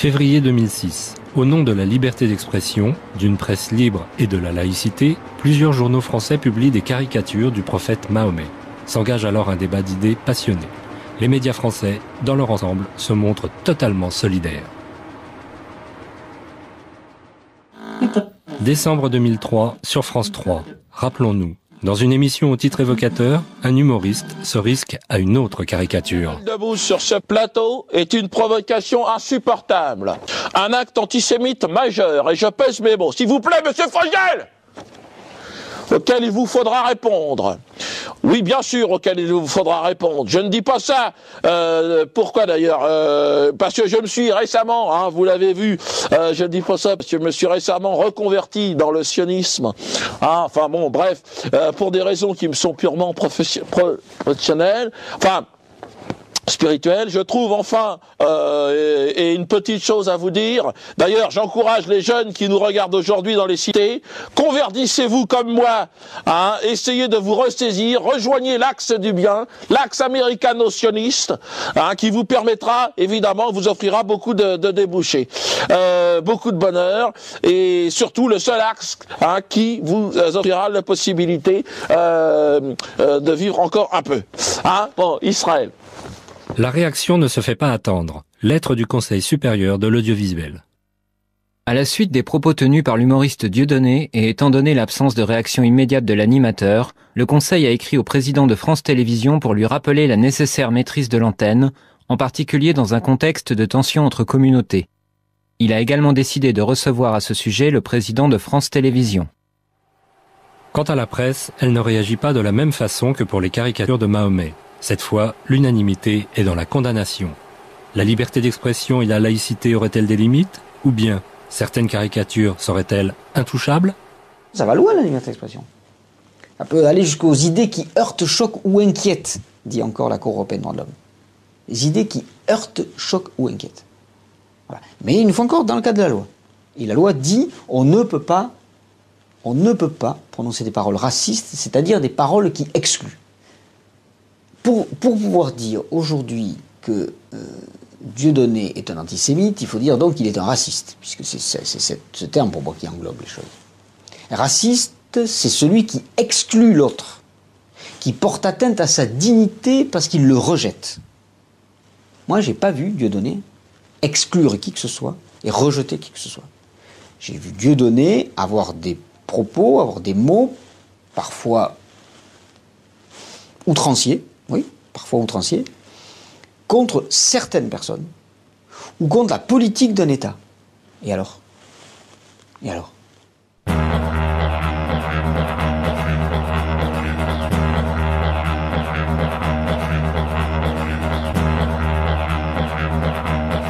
Février 2006. Au nom de la liberté d'expression, d'une presse libre et de la laïcité, plusieurs journaux français publient des caricatures du prophète Mahomet. S'engage alors un débat d'idées passionné. Les médias français, dans leur ensemble, se montrent totalement solidaires. Décembre 2003, sur France 3. Rappelons-nous, dans une émission au titre évocateur, un humoriste se risque à une autre caricature. Debout sur ce plateau est une provocation insupportable. Un acte antisémite majeur, et je pèse mes mots. S'il vous plaît, monsieur Fogel, auquel il vous faudra répondre. Oui, bien sûr, auquel il vous faudra répondre. Je ne dis pas ça. Pourquoi d'ailleurs parce que je me suis récemment, vous l'avez vu, je ne dis pas ça parce que je me suis récemment reconverti dans le sionisme. Enfin bon, bref, pour des raisons qui me sont purement professionnelles. Enfin, spirituel. Je trouve enfin et une petite chose à vous dire. D'ailleurs, j'encourage les jeunes qui nous regardent aujourd'hui dans les cités. Convertissez-vous comme moi. Essayez de vous ressaisir. Rejoignez l'axe du bien, l'axe américano-sioniste, qui vous permettra, évidemment, vous offrira beaucoup de débouchés, beaucoup de bonheur et surtout le seul axe qui vous offrira la possibilité de vivre encore un peu. Bon, Israël. La réaction ne se fait pas attendre. Lettre du Conseil supérieur de l'audiovisuel. À la suite des propos tenus par l'humoriste Dieudonné et étant donné l'absence de réaction immédiate de l'animateur, le Conseil a écrit au président de France Télévisions pour lui rappeler la nécessaire maîtrise de l'antenne, en particulier dans un contexte de tension entre communautés. Il a également décidé de recevoir à ce sujet le président de France Télévisions. Quant à la presse, elle ne réagit pas de la même façon que pour les caricatures de Mahomet. Cette fois, l'unanimité est dans la condamnation. La liberté d'expression et la laïcité auraient-elles des limites? Ou bien, certaines caricatures seraient-elles intouchables? Ça va loin, la liberté d'expression. Ça peut aller jusqu'aux idées qui heurtent, choquent ou inquiètent, dit encore la Cour européenne des droits de l'homme. Les idées qui heurtent, choquent ou inquiètent. Voilà. Mais une fois encore, dans le cadre de la loi. Et la loi dit, on ne peut pas prononcer des paroles racistes, c'est-à-dire des paroles qui excluent. Pour pouvoir dire aujourd'hui que Dieudonné est un antisémite, il faut dire donc qu'il est un raciste, puisque c'est ce terme pour moi qui englobe les choses. Raciste, c'est celui qui exclut l'autre, qui porte atteinte à sa dignité parce qu'il le rejette. Moi, j'ai pas vu Dieudonné exclure qui que ce soit et rejeter qui que ce soit. J'ai vu Dieudonné avoir des propos, avoir des mots, parfois outranciers, oui, parfois outranciers, contre certaines personnes, ou contre la politique d'un État. Et alors?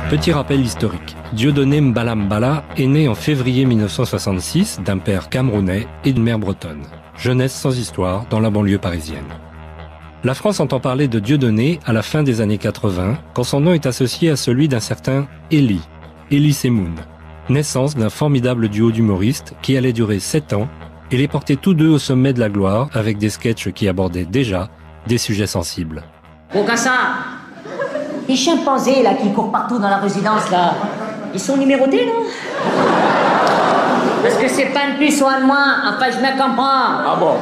Petit rappel historique. Dieudonné Mbala Mbala est né en février 1966 d'un père camerounais et d'une mère bretonne. Jeunesse sans histoire dans la banlieue parisienne. La France entend parler de Dieudonné à la fin des années 80, quand son nom est associé à celui d'un certain Elie Semoun. Naissance d'un formidable duo d'humoristes qui allait durer 7 ans et les porter tous deux au sommet de la gloire avec des sketchs qui abordaient déjà des sujets sensibles. Bocassin, les chimpanzés là qui courent partout dans la résidence là, ils sont numérotés là? Parce que c'est pas de plus ou un de moins, enfin je me comprends. Ah bon?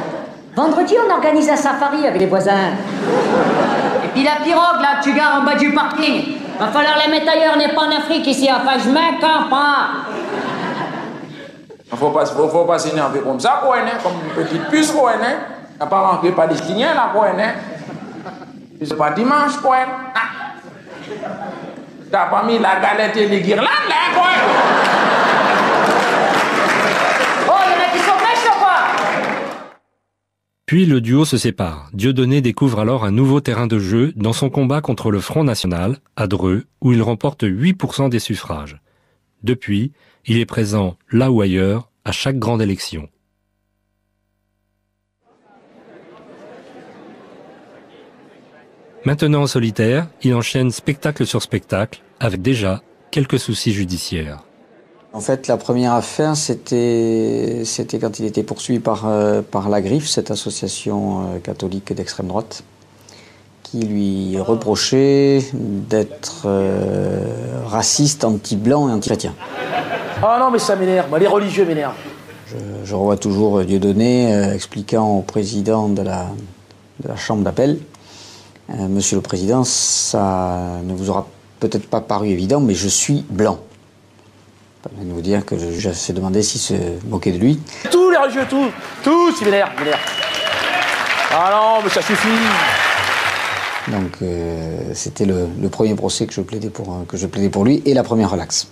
Vendredi, on organise un safari avec les voisins. Et puis la pirogue, là, que tu gares en bas du parking. Va falloir la mettre ailleurs, on n'est pas en Afrique ici. Enfin, je me comprends. Faut pas s'énerver comme ça, quoi, hein, comme une petite puce, quoi, hein. T'as pas rentré palestinien, là, quoi, hein. C'est pas dimanche, quoi, hein. T'as pas mis la galette et les guirlandes, là, quoi. Oh, il y en a qui sont méchants, quoi. Puis le duo se sépare. Dieudonné découvre alors un nouveau terrain de jeu dans son combat contre le Front National, à Dreux, où il remporte 8% des suffrages. Depuis, il est présent, là ou ailleurs, à chaque grande élection. Maintenant en solitaire, il enchaîne spectacle sur spectacle, avec déjà quelques soucis judiciaires. En fait, la première affaire, c'était quand il était poursuivi par la Griffe, cette association catholique d'extrême droite, qui lui reprochait d'être raciste, anti-blanc et anti-chrétien. Ah non, mais ça m'énerve, moi, les religieux m'énervent. Je revois toujours Dieudonné expliquant au président de la chambre d'appel, Monsieur le Président, ça ne vous aura peut-être pas paru évident, mais je suis blanc. Ça permet de vous dire que je s'est demandé s'il se moquait de lui. Tous les religieux, tous, ils m'énervent. Ah non, mais ça suffit. Donc c'était le premier procès que je plaidais pour lui et la première relaxe.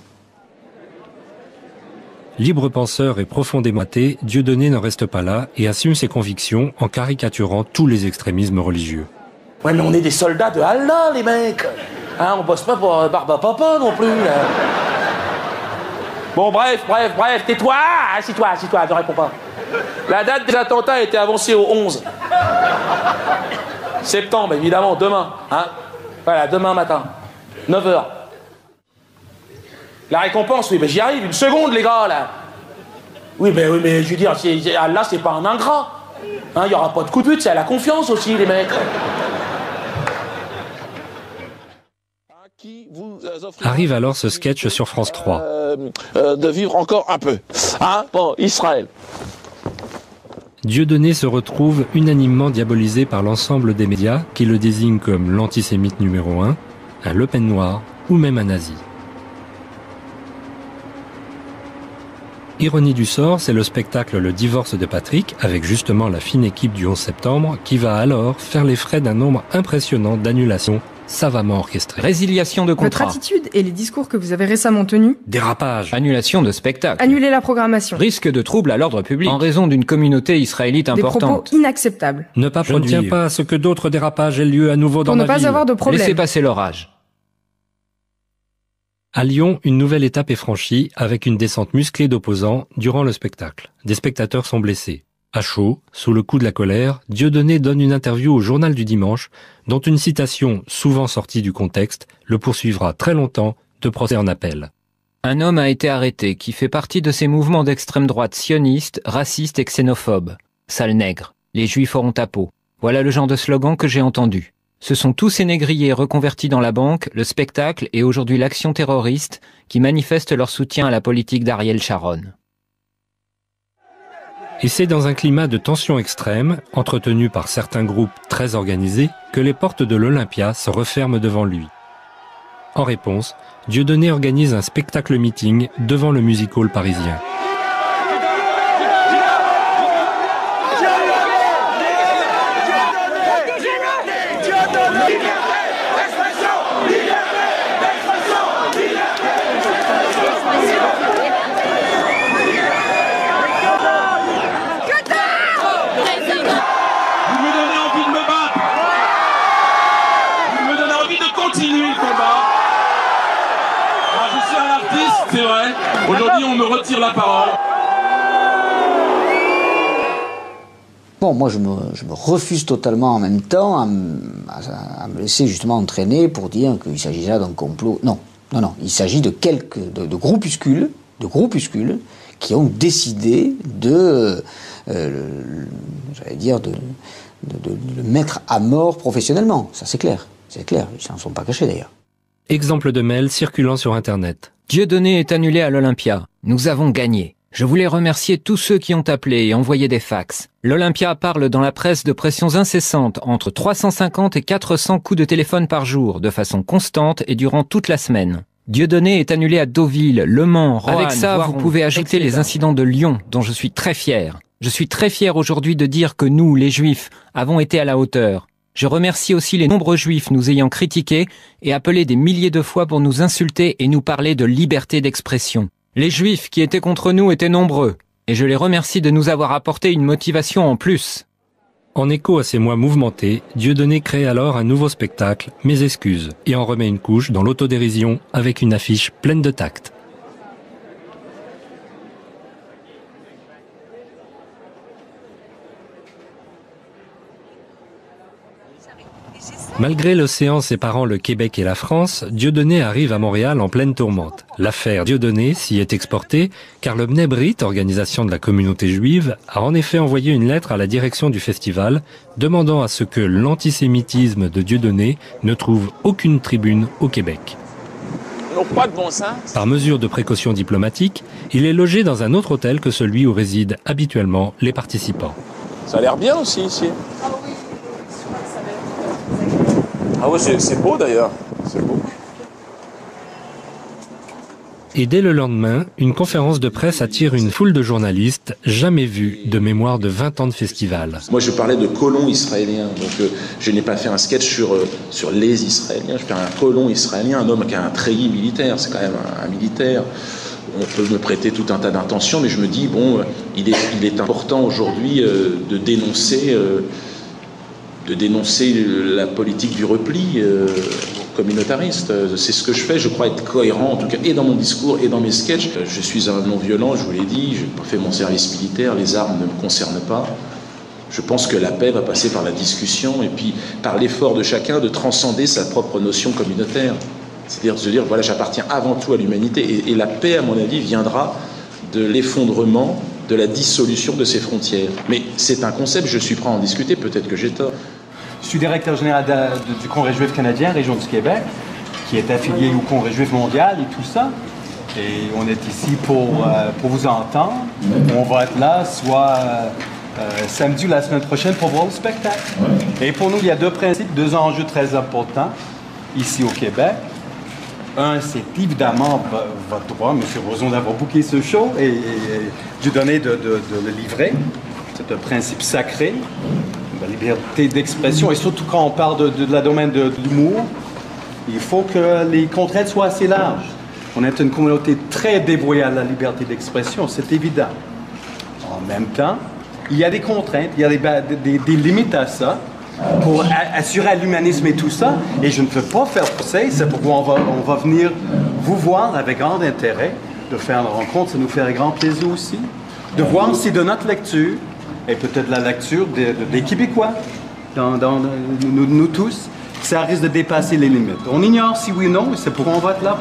Libre penseur et profondément athée, Dieudonné ne reste pas là et assume ses convictions en caricaturant tous les extrémismes religieux. Ouais, mais on est des soldats de Allah, les mecs. Hein, on bosse pas pour Barba Papa non plus, là. Bon, bref, tais-toi, assis-toi, ne réponds pas. La date des attentats a été avancée au 11 septembre, évidemment, demain. Hein. Voilà, demain matin, 9h. La récompense, oui, mais j'y arrive, une seconde, les gars, là. Oui, mais je veux dire, Allah, c'est pas un ingrat. Hein, y aura pas de coup de but, c'est à la confiance aussi, les mecs. Arrive alors ce sketch sur France 3. De vivre encore un peu. Hein? Bon, Israël. Dieudonné se retrouve unanimement diabolisé par l'ensemble des médias qui le désignent comme l'antisémite numéro 1, un Le Pen noir ou même un nazi. Ironie du sort, c'est le spectacle Le divorce de Patrick, avec justement la fine équipe du 11 septembre, qui va alors faire les frais d'un nombre impressionnant d'annulations savamment orchestrées. Résiliation de contrat. Votre attitude et les discours que vous avez récemment tenus. Dérapage. Annulation de spectacle. Annuler la programmation. Risque de trouble à l'ordre public en raison d'une communauté israélite importante. Des propos inacceptables. Ne pas produire. Je ne tiens pas à ce que d'autres dérapages aient lieu à nouveau dans ma ville. Pour ne pas avoir de problème. Laissez passer l'orage. À Lyon, une nouvelle étape est franchie avec une descente musclée d'opposants durant le spectacle. Des spectateurs sont blessés. À chaud, sous le coup de la colère, Dieudonné donne une interview au Journal du Dimanche, dont une citation souvent sortie du contexte le poursuivra très longtemps de procès en appel. Un homme a été arrêté qui fait partie de ces mouvements d'extrême droite sionistes, racistes et xénophobes. Sale nègre, les juifs auront ta peau. Voilà le genre de slogan que j'ai entendu. Ce sont tous ces négriers reconvertis dans la banque, le spectacle et aujourd'hui l'action terroriste qui manifestent leur soutien à la politique d'Ariel Sharon. Et c'est dans un climat de tension extrême, entretenu par certains groupes très organisés, que les portes de l'Olympia se referment devant lui. En réponse, Dieudonné organise un spectacle-meeting devant le music hall parisien. C'est vrai, aujourd'hui on me retire la parole. Bon, moi je me refuse totalement en même temps à me laisser justement entraîner pour dire qu'il s'agissait d'un complot. Non, il s'agit de de groupuscules qui ont décidé de le mettre à mort professionnellement. Ça c'est clair, ils s'en sont pas cachés d'ailleurs. Exemple de mail circulant sur Internet. Dieudonné est annulé à l'Olympia. Nous avons gagné. Je voulais remercier tous ceux qui ont appelé et envoyé des fax. L'Olympia parle dans la presse de pressions incessantes, entre 350 et 400 coups de téléphone par jour, de façon constante et durant toute la semaine. Dieudonné est annulé à Deauville, Le Mans, Roanne. Avec ça, vous pouvez ajouter les incidents de Lyon, dont je suis très fier. Je suis très fier aujourd'hui de dire que nous, les Juifs, avons été à la hauteur. Je remercie aussi les nombreux Juifs nous ayant critiqués et appelés des milliers de fois pour nous insulter et nous parler de liberté d'expression. Les Juifs qui étaient contre nous étaient nombreux, et je les remercie de nous avoir apporté une motivation en plus. En écho à ces mois mouvementés, Dieudonné crée alors un nouveau spectacle, Mes excuses, et en remet une couche dans l'autodérision avec une affiche pleine de tact. Malgré l'océan séparant le Québec et la France, Dieudonné arrive à Montréal en pleine tourmente. L'affaire Dieudonné s'y est exportée car le Bnei Brit, organisation de la communauté juive, a en effet envoyé une lettre à la direction du festival demandant à ce que l'antisémitisme de Dieudonné ne trouve aucune tribune au Québec. Pas de bon sens. Par mesure de précaution diplomatique, il est logé dans un autre hôtel que celui où résident habituellement les participants. Ça a l'air bien aussi ici. Ah oui, c'est beau d'ailleurs. C'est beau. Et dès le lendemain, une conférence de presse attire une foule de journalistes jamais vus de mémoire de 20 ans de festival. Moi, je parlais de colons israéliens. Donc, je n'ai pas fait un sketch sur les Israéliens. Je fais un colon israélien, un homme qui a un treillis militaire. C'est quand même un militaire. On peut me prêter tout un tas d'intentions, mais je me dis, bon, il est important aujourd'hui de dénoncer la politique du repli communautariste. C'est ce que je fais. Je crois être cohérent, en tout cas, et dans mon discours et dans mes sketchs. Je suis un non-violent, je vous l'ai dit. Je n'ai pas fait mon service militaire. Les armes ne me concernent pas. Je pense que la paix va passer par la discussion et puis par l'effort de chacun de transcender sa propre notion communautaire. C'est-à-dire de se dire, voilà, j'appartiens avant tout à l'humanité. Et la paix, à mon avis, viendra de l'effondrement, de la dissolution de ces frontières. Mais c'est un concept, je suis prêt à en discuter, peut-être que j'ai tort. Je suis directeur général du Congrès juif canadien, région du Québec, qui est affilié au Congrès juif mondial et tout ça. Et on est ici pour vous entendre. On va être là soit samedi ou la semaine prochaine pour voir le spectacle. Et pour nous, il y a deux principes, deux enjeux très importants ici au Québec. Un, c'est évidemment votre droit, M. Roson, d'avoir booké ce show et Dieudonné de le livrer. C'est un principe sacré, la liberté d'expression. Et surtout quand on parle de la domaine de l'humour, il faut que les contraintes soient assez larges. On est une communauté très dévouée à la liberté d'expression, c'est évident. En même temps, il y a des contraintes, il y a des limites à ça, pour assurer l'humanisme et tout ça, et je ne peux pas faire pousser, c'est pourquoi on va venir vous voir avec grand intérêt, de faire une rencontre, ça nous ferait grand plaisir aussi, de voir si de notre lecture, et peut-être la lecture des Québécois, nous tous, ça risque de dépasser les limites. On ignore si oui ou non, c'est pourquoi on va être là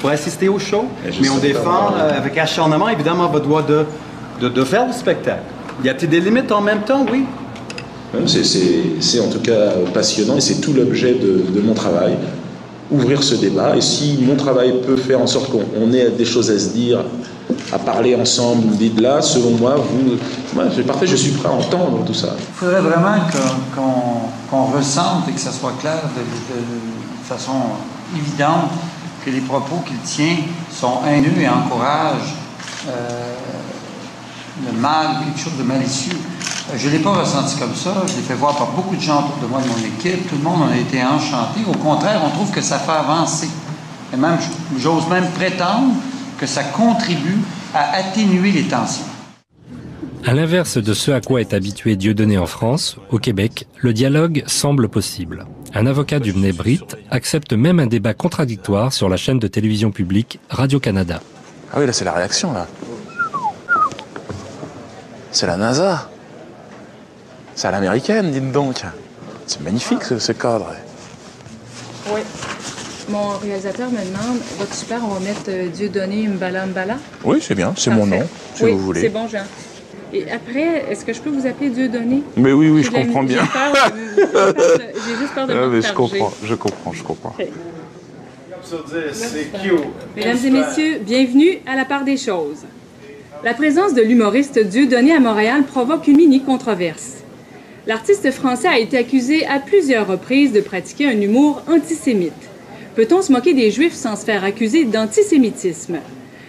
pour assister au show, mais on défend avec acharnement évidemment votre droit de faire le spectacle. Y a-t-il des limites en même temps? Oui. C'est en tout cas passionnant et c'est tout l'objet de mon travail, ouvrir ce débat. Et si mon travail peut faire en sorte qu'on ait des choses à se dire, à parler ensemble, dites là, selon moi, c'est parfait, je suis prêt à entendre tout ça. Il faudrait vraiment qu'on ressente et que ça soit clair de façon évidente que les propos qu'il tient sont haineux et encouragent le mal, quelque chose de malicieux. Je ne l'ai pas ressenti comme ça. Je l'ai fait voir par beaucoup de gens autour de moi, de mon équipe. Tout le monde en a été enchanté. Au contraire, on trouve que ça fait avancer. Et même, j'ose même prétendre que ça contribue à atténuer les tensions. À l'inverse de ce à quoi est habitué Dieudonné en France, au Québec, le dialogue semble possible. Un avocat du Bnei Brit accepte même un débat contradictoire sur la chaîne de télévision publique Radio-Canada. Ah oui, là, c'est la réaction, là. C'est la NASA. C'est à l'américaine, dites donc. C'est magnifique, ce cadre. Oui. Mon réalisateur me demande, votre super, on va mettre Dieudonné Mbala Mbala? Oui, c'est bien, c'est mon nom, si vous voulez. C'est bon, Jean. Et après, est-ce que je peux vous appeler Dieudonné? Mais oui, je comprends bien. J'ai juste peur de me je comprends. Okay. Mesdames et messieurs, bienvenue à la part des choses. La présence de l'humoriste Dieudonné à Montréal provoque une mini-controverse. L'artiste français a été accusé à plusieurs reprises de pratiquer un humour antisémite. Peut-on se moquer des Juifs sans se faire accuser d'antisémitisme?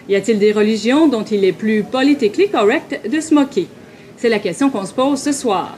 Y a-t-il des religions dont il est plus politiquement correct de se moquer? C'est la question qu'on se pose ce soir.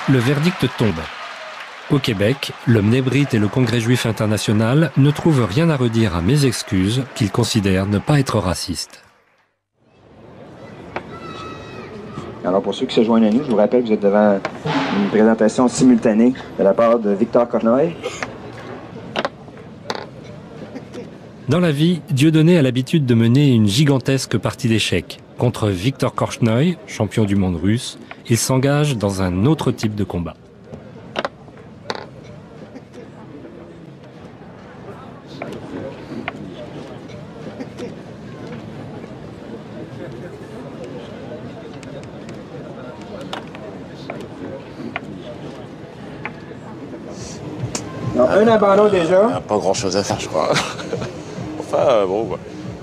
le verdict tombe. Au Québec, le Mnebrit et le Congrès juif international ne trouvent rien à redire à mes excuses, qu'ils considèrent ne pas être racistes. Alors pour ceux qui se joignent à nous, je vous rappelle que vous êtes devant une présentation simultanée de la part de Victor Korchnoi. Dans la vie, Dieudonné a l'habitude de mener une gigantesque partie d'échecs. Contre Victor Korchnoi, champion du monde russe, il s'engage dans un autre type de combat. Non, un abandon déjà. Il n'y a pas grand chose à faire, je crois. Enfin, bon,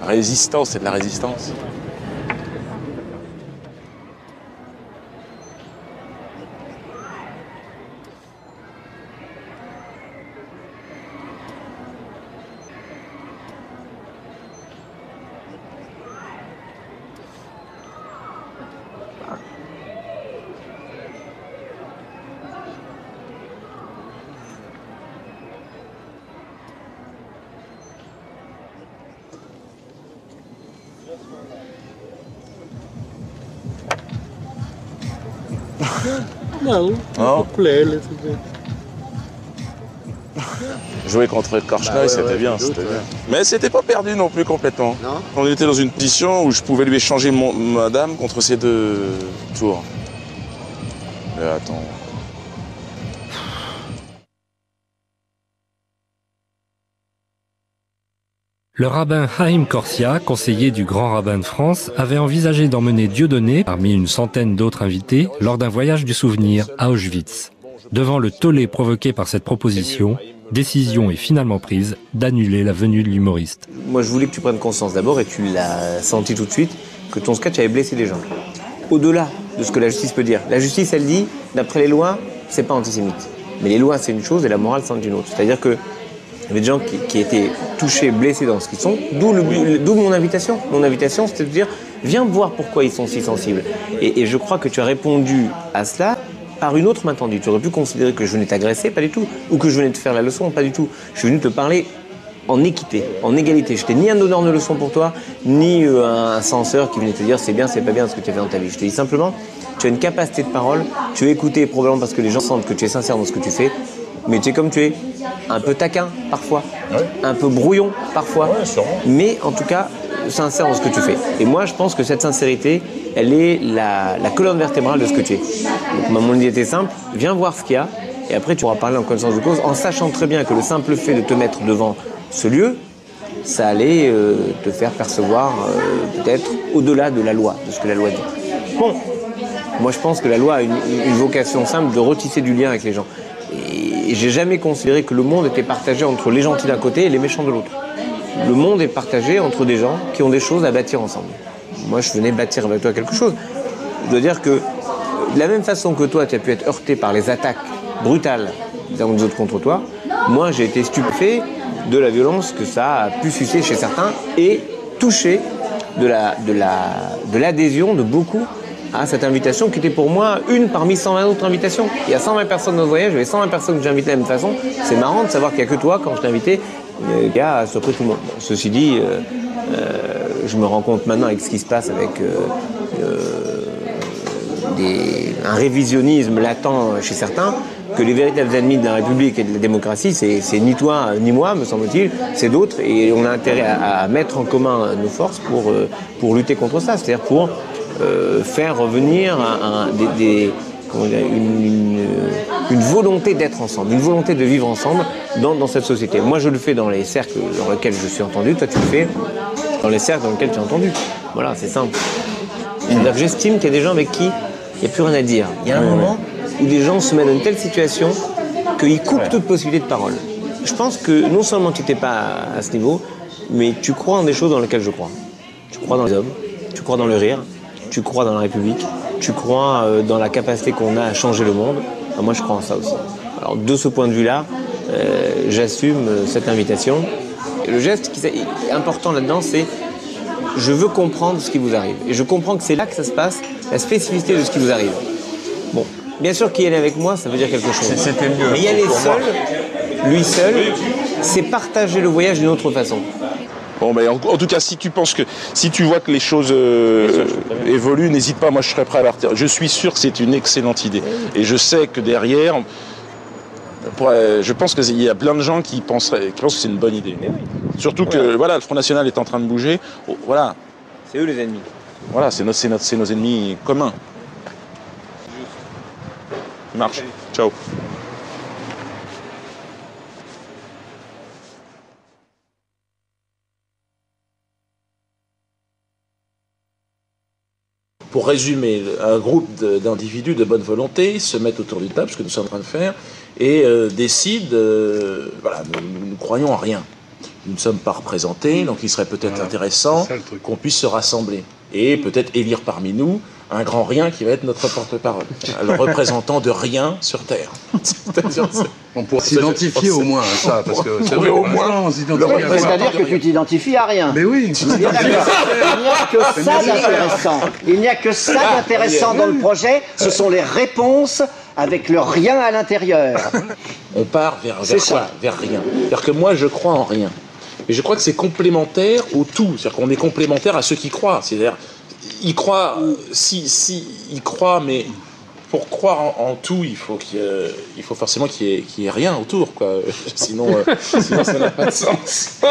la résistance, c'est de la résistance. Non, non. Plaît, Jouer contre Korchnoi, c'était bien, c'était bien. Mais c'était pas perdu non plus complètement. Non. On était dans une position où je pouvais lui échanger ma dame contre ses 2 tours. Mais attends. Le rabbin Haïm Korsia, conseiller du grand rabbin de France, avait envisagé d'emmener Dieudonné, parmi une centaine d'autres invités, lors d'un voyage du souvenir à Auschwitz. Devant le tollé provoqué par cette proposition, décision est finalement prise d'annuler la venue de l'humoriste. Moi, je voulais que tu prennes conscience d'abord, et tu l'as senti tout de suite, que ton sketch avait blessé des gens. Au-delà de ce que la justice peut dire. La justice, elle dit, d'après les lois, c'est pas antisémite. Mais les lois, c'est une chose, et la morale, c'en est une autre. C'est-à-dire que il y avait des gens qui étaient touchés, blessés dans ce qu'ils sont, d'où mon invitation. Mon invitation, c'était de dire, viens voir pourquoi ils sont si sensibles. Et je crois que tu as répondu à cela par une autre main tendue. Tu aurais pu considérer que je venais t'agresser, pas du tout. Ou que je venais te faire la leçon, pas du tout. Je suis venu te parler en équité, en égalité. Je n'étais ni un donneur de leçons pour toi, ni un censeur qui venait te dire c'est bien, c'est pas bien ce que tu as fait dans ta vie. Je te dis simplement, tu as une capacité de parole, tu es écouté probablement parce que les gens sentent que tu es sincère dans ce que tu fais. Mais tu es comme tu es, un peu taquin parfois, un peu brouillon parfois, mais en tout cas sincère dans ce que tu fais. Et moi je pense que cette sincérité, elle est la colonne vertébrale de ce que tu es. Donc mon idée était simple, viens voir ce qu'il y a, et après tu pourras parler en connaissance de cause, en sachant très bien que le simple fait de te mettre devant ce lieu, ça allait te faire percevoir peut-être au-delà de la loi, de ce que la loi dit. Bon, moi je pense que la loi a une vocation simple de retisser du lien avec les gens. Et j'ai jamais considéré que le monde était partagé entre les gentils d'un côté et les méchants de l'autre. Le monde est partagé entre des gens qui ont des choses à bâtir ensemble. Moi, je venais bâtir avec toi quelque chose. Je dois dire que, de la même façon que toi, tu as pu être heurté par les attaques brutales des uns des autres contre toi, moi, j'ai été stupéfait de la violence que ça a pu susciter chez certains et touché de l'adhésion de beaucoup à cette invitation qui était pour moi une parmi 120 autres invitations. Il y a 120 personnes dans le voyage, j'avais 120 personnes que j'ai invitées de la même façon. C'est marrant de savoir qu'il n'y a que toi, quand je t'ai invité, il y a surpris tout le monde. Bon, ceci dit, je me rends compte maintenant avec ce qui se passe avec un révisionnisme latent chez certains, que les véritables ennemis de la République et de la démocratie, c'est ni toi ni moi, me semble-t-il, c'est d'autres, et on a intérêt à mettre en commun nos forces pour lutter contre ça, c'est-à-dire pour faire revenir une volonté d'être ensemble, une volonté de vivre ensemble dans cette société. Moi, je le fais dans les cercles dans lesquels je suis entendu, toi, tu le fais dans les cercles dans lesquels tu es entendu. Voilà, c'est simple. C'est-à-dire que j'estime qu'il y a des gens avec qui il n'y a plus rien à dire. Il y a un moment où des gens se mettent dans une telle situation qu'ils coupent toute possibilité de parole. Je pense que non seulement tu n'étais pas à ce niveau, mais tu crois en des choses dans lesquelles je crois. Tu crois dans les hommes, tu crois dans le rire, tu crois dans la République, tu crois dans la capacité qu'on a à changer le monde. Alors moi, je crois en ça aussi. Alors, de ce point de vue-là, j'assume cette invitation. Et le geste qui est important là-dedans, c'est je veux comprendre ce qui vous arrive. Et je comprends que c'est là que ça se passe, la spécificité de ce qui vous arrive. Bon, Bien sûr qu'il est avec moi, ça veut dire quelque chose. C'était mieux. Mais y aller seul, lui seul, c'est partager le voyage d'une autre façon. Bon, ben, en tout cas, si tu penses que, si tu vois que les choses évoluent, n'hésite pas, moi je serais prêt à partir. Je suis sûr que c'est une excellente idée. Et je sais que derrière, je pense qu'il y a plein de gens qui pensent que c'est une bonne idée. Surtout que, voilà, le Front National est en train de bouger. Voilà. C'est eux les ennemis. Voilà, c'est nos ennemis communs. Marche. Ciao. Pour résumer, un groupe d'individus de bonne volonté se mettent autour d'une table, ce que nous sommes en train de faire, et décident, voilà, nous croyons en rien. Nous ne sommes pas représentés, donc il serait peut-être intéressant qu'on puisse se rassembler et peut-être élire parmi nous un grand rien qui va être notre porte-parole, le représentant de rien sur Terre. On pourrait s'identifier au moins à ça, parce que c'est vrai, au moins on s'identifie à ça. C'est-à-dire que tu t'identifies à rien. Mais oui. Il n'y a que ça d'intéressant. Il n'y a que ça d'intéressant dans le projet, ce sont les réponses avec le rien à l'intérieur. On part vers quoi? Vers rien. C'est-à-dire que moi je crois en rien. Et je crois que c'est complémentaire au tout. C'est-à-dire qu'on est complémentaire à ceux qui croient. C'est-à-dire, ils croient, ils croient, mais pour croire en tout, il faut forcément qu'il y ait rien autour, quoi. Sinon ça n'a pas de sens. À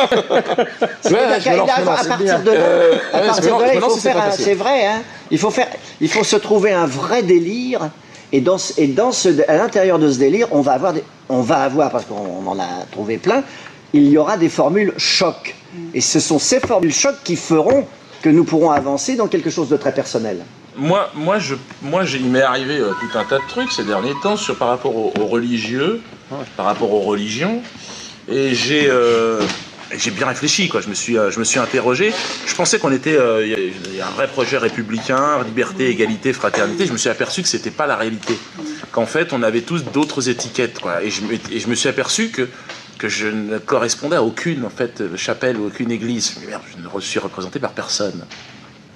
partir de là, c'est vrai, hein, il faut se trouver un vrai délire. Et à l'intérieur de ce délire, on va avoir, parce qu'on en a trouvé plein, il y aura des formules choc. Et ce sont ces formules choc qui feront que nous pourrons avancer dans quelque chose de très personnel. Moi, il m'est arrivé tout un tas de trucs ces derniers temps par rapport aux religieux, par rapport aux religions, et j'ai bien réfléchi, quoi. Je me suis interrogé. Je pensais qu'on était, il y a un vrai projet républicain, liberté, égalité, fraternité. Je me suis aperçu que c'était pas la réalité. Qu'en fait, on avait tous d'autres étiquettes, quoi. Et je me suis aperçu que je ne correspondais à aucune, en fait, chapelle ou aucune église. Merde, je ne suis représenté par personne.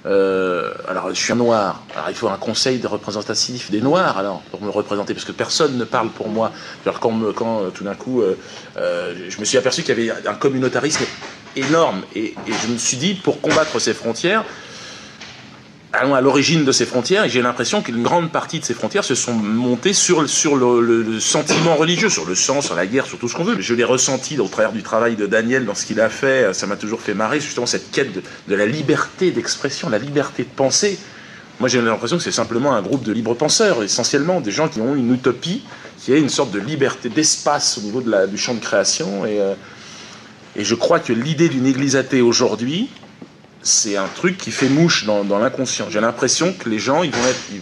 Alors, je suis un noir. Alors, il faut un conseil de représentatif des noirs, alors, pour me représenter, parce que personne ne parle pour moi. Alors, quand tout d'un coup, je me suis aperçu qu'il y avait un communautarisme énorme. Et je me suis dit, pour combattre ces frontières, allons à l'origine de ces frontières, et j'ai l'impression qu'une grande partie de ces frontières se sont montées sur le sentiment religieux, sur le sang, sur la guerre, sur tout ce qu'on veut. Je l'ai ressenti au travers du travail de Daniel dans ce qu'il a fait, ça m'a toujours fait marrer, justement cette quête de la liberté d'expression, la liberté de penser. Moi j'ai l'impression que c'est simplement un groupe de libres penseurs, essentiellement des gens qui ont une utopie, qui est une sorte de liberté d'espace au niveau du champ de création, et je crois que l'idée d'une église athée aujourd'hui, c'est un truc qui fait mouche dans l'inconscient. J'ai l'impression que les gens, ils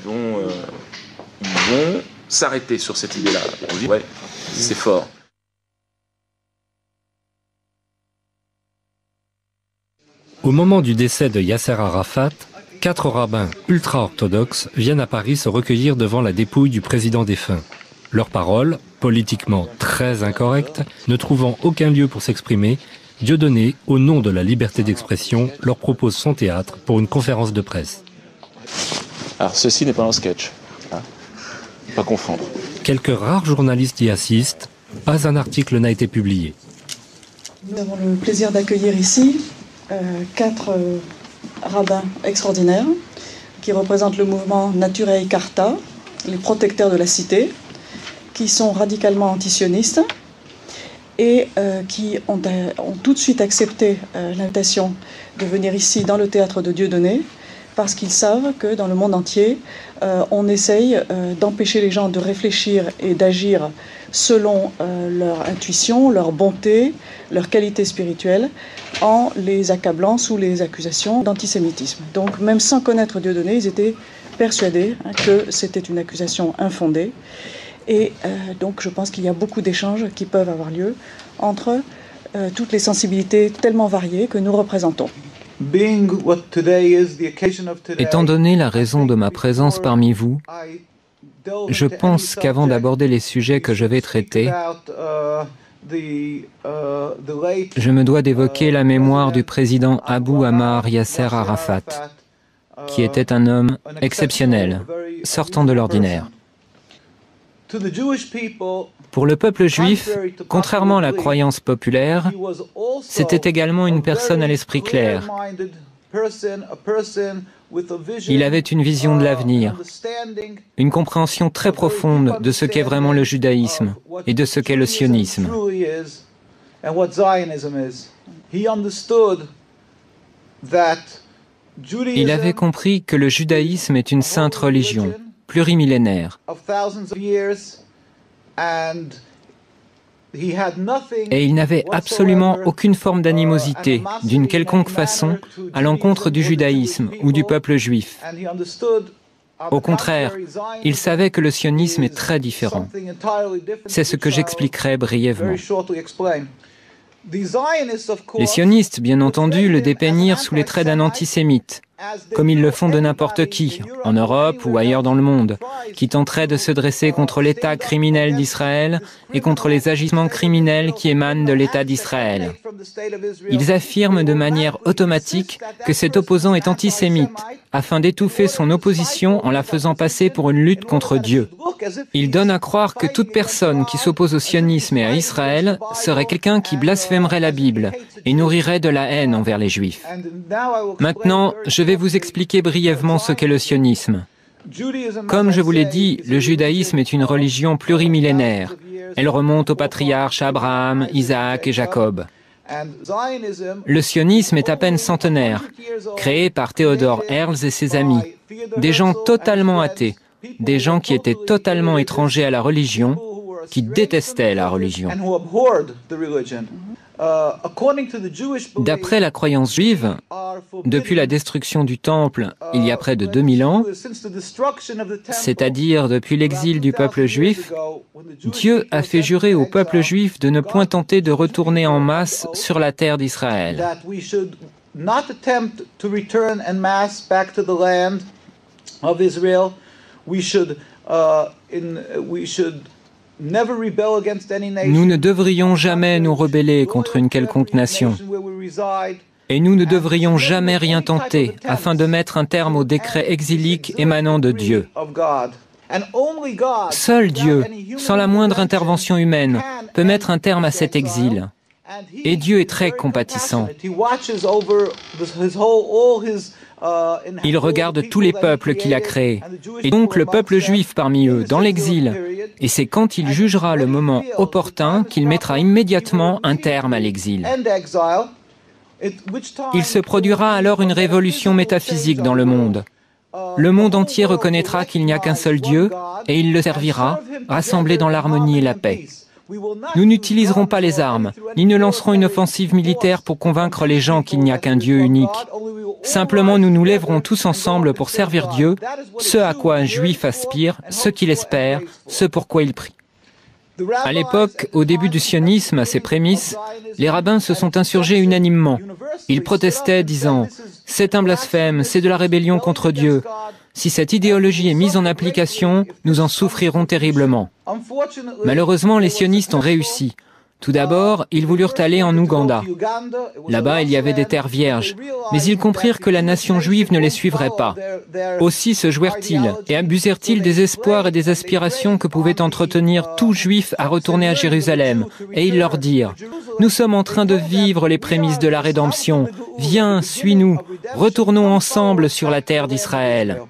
vont s'arrêter sur cette idée-là. On dit, ouais, c'est fort. Au moment du décès de Yasser Arafat, 4 rabbins ultra-orthodoxes viennent à Paris se recueillir devant la dépouille du président défunt. Leurs paroles, politiquement très incorrectes, ne trouvant aucun lieu pour s'exprimer, Dieudonné, au nom de la liberté d'expression, leur propose son théâtre pour une conférence de presse. Alors, ceci n'est pas un sketch. Hein, pas confondre. Quelques rares journalistes y assistent. Pas un article n'a été publié. Nous avons le plaisir d'accueillir ici 4 rabbins extraordinaires qui représentent le mouvement Naturae Carta, les protecteurs de la cité, qui sont radicalement antisionistes et qui ont tout de suite accepté l'invitation de venir ici dans le théâtre de Dieudonné, parce qu'ils savent que dans le monde entier, on essaye d'empêcher les gens de réfléchir et d'agir selon leur intuition, leur bonté, leur qualité spirituelle, en les accablant sous les accusations d'antisémitisme. Donc même sans connaître Dieudonné, ils étaient persuadés que c'était une accusation infondée. Et donc je pense qu'il y a beaucoup d'échanges qui peuvent avoir lieu entre toutes les sensibilités tellement variées que nous représentons. Étant donné la raison de ma présence parmi vous, je pense qu'avant d'aborder les sujets que je vais traiter, je me dois d'évoquer la mémoire du président Abou Ammar Yasser Arafat, qui était un homme exceptionnel, sortant de l'ordinaire. Pour le peuple juif, contrairement à la croyance populaire, c'était également une personne à l'esprit clair. Il avait une vision de l'avenir, une compréhension très profonde de ce qu'est vraiment le judaïsme et de ce qu'est le sionisme. Il avait compris que le judaïsme est une sainte religion, plurimillénaire. Et il n'avait absolument aucune forme d'animosité, d'une quelconque façon, à l'encontre du judaïsme ou du peuple juif. Au contraire, il savait que le sionisme est très différent. C'est ce que j'expliquerai brièvement. Les sionistes, bien entendu, le dépeignirent sous les traits d'un antisémite, comme ils le font de n'importe qui, en Europe ou ailleurs dans le monde, qui tenterait de se dresser contre l'État criminel d'Israël et contre les agissements criminels qui émanent de l'État d'Israël. Ils affirment de manière automatique que cet opposant est antisémite, afin d'étouffer son opposition en la faisant passer pour une lutte contre Dieu. Ils donnent à croire que toute personne qui s'oppose au sionisme et à Israël serait quelqu'un qui blasphémerait la Bible et nourrirait de la haine envers les Juifs. Maintenant, je vais vous expliquer brièvement ce qu'est le sionisme. Comme je vous l'ai dit, le judaïsme est une religion plurimillénaire. Elle remonte aux patriarches Abraham, Isaac et Jacob. Le sionisme est à peine centenaire, créé par Theodor Herzl et ses amis, des gens totalement athées, des gens qui étaient totalement étrangers à la religion, qui détestaient la religion. D'après la croyance juive, depuis la destruction du Temple il y a près de 2000 ans, c'est-à-dire depuis l'exil du peuple juif, Dieu a fait jurer au peuple juif de ne point tenter de retourner en masse sur la terre d'Israël. Nous ne devrions jamais nous rebeller contre une quelconque nation. Et nous ne devrions jamais rien tenter afin de mettre un terme au décret exilique émanant de Dieu. Seul Dieu, sans la moindre intervention humaine, peut mettre un terme à cet exil. Et Dieu est très compatissant. Il regarde tous les peuples qu'il a créés, et donc le peuple juif parmi eux, dans l'exil. Et c'est quand il jugera le moment opportun qu'il mettra immédiatement un terme à l'exil. Il se produira alors une révolution métaphysique dans le monde. Le monde entier reconnaîtra qu'il n'y a qu'un seul Dieu, et il le servira, rassemblé dans l'harmonie et la paix. Nous n'utiliserons pas les armes, ni ne lancerons une offensive militaire pour convaincre les gens qu'il n'y a qu'un Dieu unique. Simplement, nous nous lèverons tous ensemble pour servir Dieu, ce à quoi un juif aspire, ce qu'il espère, ce pour quoi il prie. À l'époque, au début du sionisme, à ses prémices, les rabbins se sont insurgés unanimement. Ils protestaient, disant « C'est un blasphème, c'est de la rébellion contre Dieu. Si cette idéologie est mise en application, nous en souffrirons terriblement. » Malheureusement, les sionistes ont réussi. Tout d'abord, ils voulurent aller en Ouganda. Là-bas, il y avait des terres vierges, mais ils comprirent que la nation juive ne les suivrait pas. Aussi se jouèrent-ils et abusèrent-ils des espoirs et des aspirations que pouvait entretenir tout juif à retourner à Jérusalem, et ils leur dirent « Nous sommes en train de vivre les prémices de la rédemption. Viens, suis-nous, retournons ensemble sur la terre d'Israël. »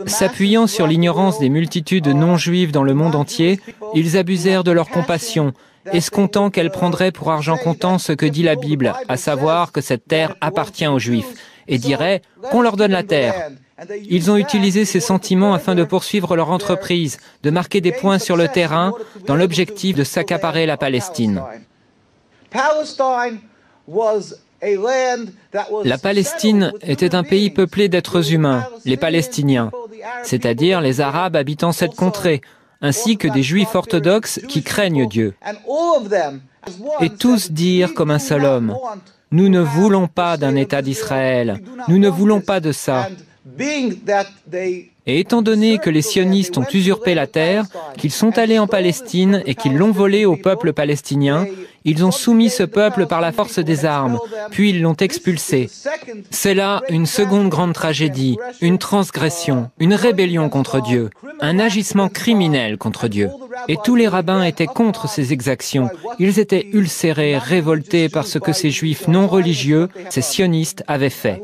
S'appuyant sur l'ignorance des multitudes non-juives dans le monde entier, ils abusèrent de leur compassion, escomptant qu'elle prendrait pour argent comptant ce que dit la Bible, à savoir que cette terre appartient aux Juifs, et diraient qu'on leur donne la terre. Ils ont utilisé ces sentiments afin de poursuivre leur entreprise, de marquer des points sur le terrain, dans l'objectif de s'accaparer la Palestine. La Palestine était un pays peuplé d'êtres humains, les Palestiniens, c'est-à-dire les Arabes habitant cette contrée, ainsi que des Juifs orthodoxes qui craignent Dieu. Et tous dirent comme un seul homme, « Nous ne voulons pas d'un État d'Israël, nous ne voulons pas de ça. » Et étant donné que les sionistes ont usurpé la terre, qu'ils sont allés en Palestine et qu'ils l'ont volée au peuple palestinien, ils ont soumis ce peuple par la force des armes, puis ils l'ont expulsé. C'est là une seconde grande tragédie, une transgression, une rébellion contre Dieu, un agissement criminel contre Dieu. Et tous les rabbins étaient contre ces exactions. Ils étaient ulcérés, révoltés par ce que ces juifs non religieux, ces sionistes, avaient fait.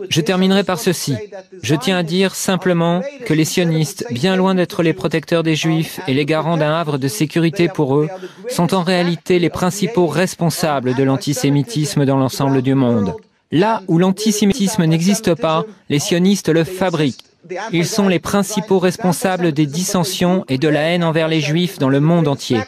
Je terminerai par ceci. Je tiens à dire simplement que les sionistes, bien loin d'être les protecteurs des juifs et les garants d'un havre de sécurité pour eux, sont en réalité les principaux responsables de l'antisémitisme dans l'ensemble du monde. Là où l'antisémitisme n'existe pas, les sionistes le fabriquent. Ils sont les principaux responsables des dissensions et de la haine envers les juifs dans le monde entier.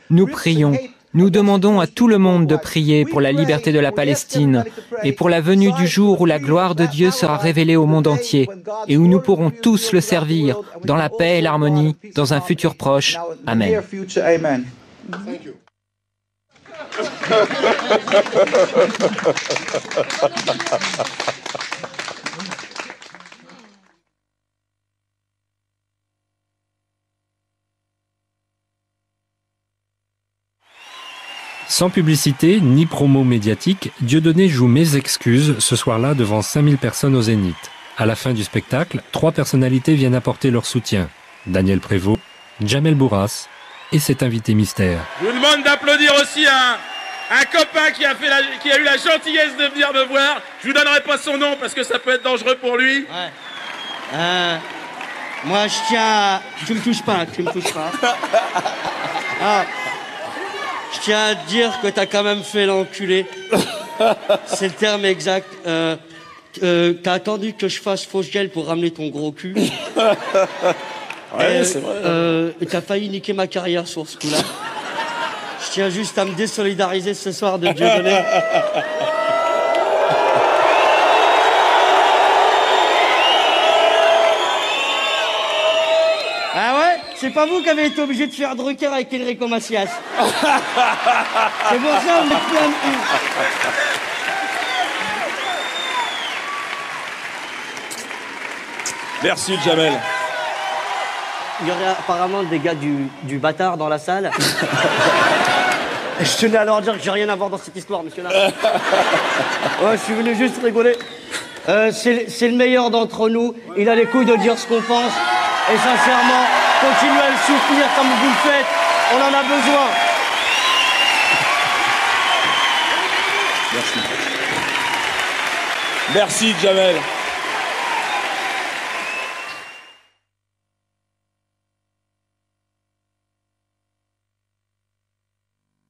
Nous prions. Nous demandons à tout le monde de prier pour la liberté de la Palestine et pour la venue du jour où la gloire de Dieu sera révélée au monde entier et où nous pourrons tous le servir dans la paix et l'harmonie dans un futur proche. Amen. Sans publicité ni promo médiatique, Dieudonné joue Mes excuses ce soir-là devant 5000 personnes au Zénith. À la fin du spectacle, 3 personnalités viennent apporter leur soutien. Daniel Prévost, Jamel Bourras et cet invité mystère. Je vous demande d'applaudir aussi un copain qui a eu la gentillesse de venir me voir. Je vous donnerai pas son nom parce que ça peut être dangereux pour lui. Ouais. Moi je tiens à... Tu me touches pas. Ah. Je tiens à te dire que t'as quand même fait l'enculé. C'est le terme exact. T'as attendu que je fasse fausse gel pour ramener ton gros cul. Ouais, c'est vrai. T'as failli niquer ma carrière sur ce coup-là. Je tiens juste à me désolidariser ce soir de Dieudonné. Ah ouais? C'est pas vous qui avez été obligé de faire Drucker avec Enrico Macias. C'est pour ça que vous êtes plein de cul. Merci, Jamel. Il y aurait apparemment des gars du bâtard dans la salle. Je tenais à leur dire que j'ai rien à voir dans cette histoire, monsieur là. Ouais, je suis venu juste rigoler. C'est le meilleur d'entre nous. Il a les couilles de dire ce qu'on pense. Et sincèrement, continuez à le soutenir comme vous le faites. On en a besoin. Merci. Merci, Jamel.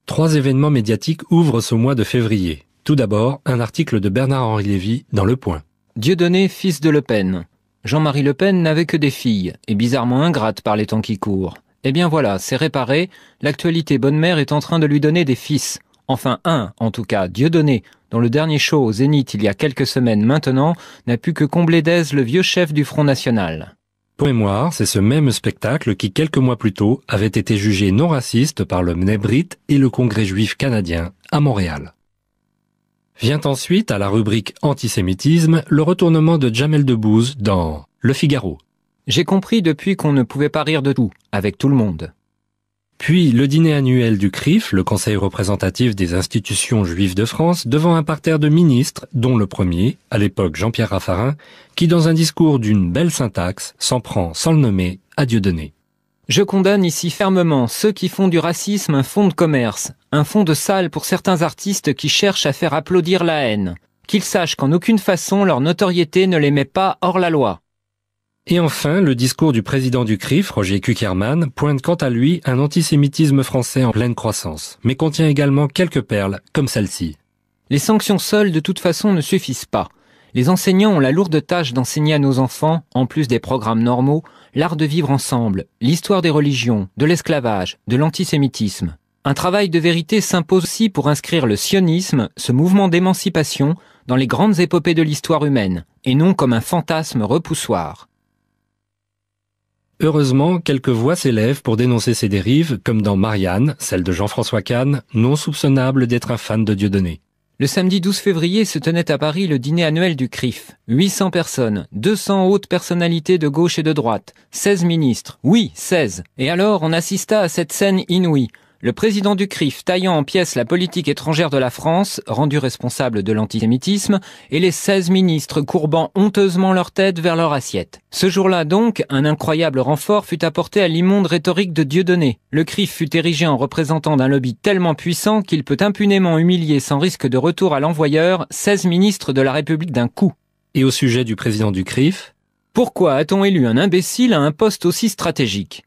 Trois événements médiatiques ouvrent ce mois de février. Tout d'abord, un article de Bernard-Henri Lévy dans Le Point. Dieudonné, fils de Le Pen. Jean-Marie Le Pen n'avait que des filles, et bizarrement ingrate par les temps qui courent. Eh bien voilà, c'est réparé, l'actualité bonne mère est en train de lui donner des fils. Enfin un, en tout cas, Dieudonné, dont le dernier show au Zénith il y a quelques semaines maintenant, n'a pu que combler d'aise le vieux chef du Front National. Pour mémoire, c'est ce même spectacle qui, quelques mois plus tôt, avait été jugé non raciste par le Mnebrit et le Congrès juif canadien à Montréal. Vient ensuite, à la rubrique antisémitisme, le retournement de Jamel Debbouze dans Le Figaro. J'ai compris depuis qu'on ne pouvait pas rire de tout, avec tout le monde. Puis le dîner annuel du CRIF, le Conseil représentatif des institutions juives de France, devant un parterre de ministres, dont le premier, à l'époque Jean-Pierre Raffarin, qui dans un discours d'une belle syntaxe, s'en prend, sans le nommer, à Dieudonné. Je condamne ici fermement ceux qui font du racisme un fonds de commerce, un fonds de salle pour certains artistes qui cherchent à faire applaudir la haine. Qu'ils sachent qu'en aucune façon leur notoriété ne les met pas hors la loi. Et enfin, le discours du président du CRIF, Roger Kuckerman, pointe quant à lui un antisémitisme français en pleine croissance, mais contient également quelques perles, comme celle-ci. Les sanctions seules, de toute façon, ne suffisent pas. Les enseignants ont la lourde tâche d'enseigner à nos enfants, en plus des programmes normaux, l'art de vivre ensemble, l'histoire des religions, de l'esclavage, de l'antisémitisme. Un travail de vérité s'impose aussi pour inscrire le sionisme, ce mouvement d'émancipation, dans les grandes épopées de l'histoire humaine, et non comme un fantasme repoussoir. Heureusement, quelques voix s'élèvent pour dénoncer ces dérives, comme dans Marianne, celle de Jean-François Kahn, non soupçonnable d'être un fan de Dieudonné. Le samedi 12 février se tenait à Paris le dîner annuel du CRIF. 800 personnes, 200 hautes personnalités de gauche et de droite, 16 ministres. Oui, 16. Et alors, on assista à cette scène inouïe. Le président du CRIF taillant en pièces la politique étrangère de la France, rendu responsable de l'antisémitisme, et les 16 ministres courbant honteusement leur tête vers leur assiette. Ce jour-là donc, un incroyable renfort fut apporté à l'immonde rhétorique de Dieudonné. Le CRIF fut érigé en représentant d'un lobby tellement puissant qu'il peut impunément humilier sans risque de retour à l'envoyeur 16 ministres de la République d'un coup. Et au sujet du président du CRIF, pourquoi a-t-on élu un imbécile à un poste aussi stratégique ?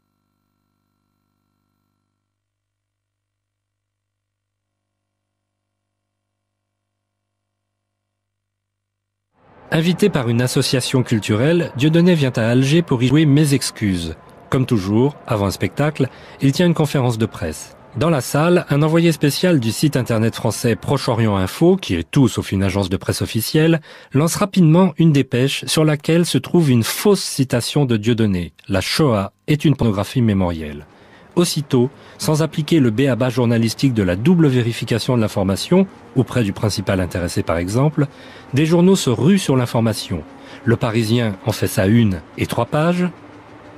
Invité par une association culturelle, Dieudonné vient à Alger pour y jouer Mes excuses. Comme toujours, avant un spectacle, il tient une conférence de presse. Dans la salle, un envoyé spécial du site internet français Proche-Orient Info, qui est tout sauf une agence de presse officielle, lance rapidement une dépêche sur laquelle se trouve une fausse citation de Dieudonné. La Shoah est une pornographie mémorielle. Aussitôt, sans appliquer le b.a.-ba journalistique de la double vérification de l'information, auprès du principal intéressé par exemple, des journaux se ruent sur l'information. Le Parisien en fait sa une et 3 pages,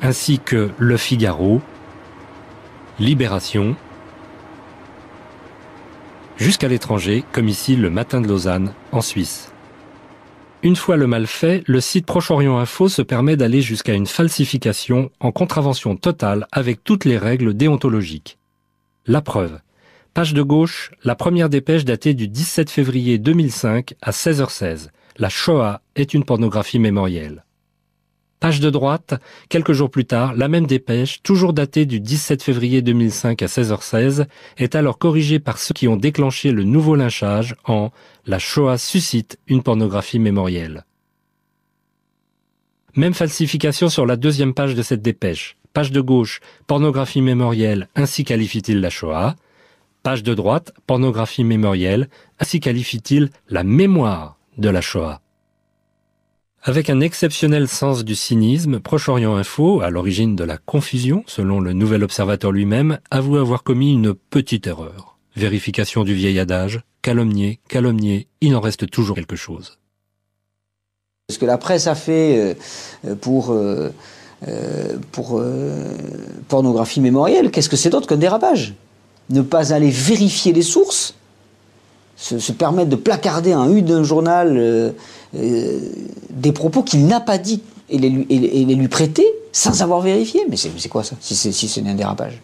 ainsi que Le Figaro, Libération, jusqu'à l'étranger, comme ici le Matin de Lausanne, en Suisse. Une fois le mal fait, le site Proche-Orient Info se permet d'aller jusqu'à une falsification en contravention totale avec toutes les règles déontologiques. La preuve. Page de gauche, la première dépêche datée du 17 février 2005 à 16h16. La Shoah est une pornographie mémorielle. Page de droite, quelques jours plus tard, la même dépêche, toujours datée du 17 février 2005 à 16h16, est alors corrigée par ceux qui ont déclenché le nouveau lynchage en « La Shoah suscite une pornographie mémorielle ». Même falsification sur la deuxième page de cette dépêche. Page de gauche, pornographie mémorielle, ainsi qualifie-t-il la Shoah. Page de droite, pornographie mémorielle, ainsi qualifie-t-il la mémoire de la Shoah. Avec un exceptionnel sens du cynisme, Proche-Orient Info, à l'origine de la confusion, selon le Nouvel Observateur lui-même, avoue avoir commis une petite erreur. Vérification du vieil adage, calomnier, il en reste toujours quelque chose. Ce que la presse a fait pour pornographie mémorielle, qu'est-ce que c'est d'autre qu'un dérapage ? Ne pas aller vérifier les sources, se permettre de placarder en une d'un journal des propos qu'il n'a pas dit et les lui prêter sans avoir vérifié. Mais c'est quoi ça, si c'est un dérapage?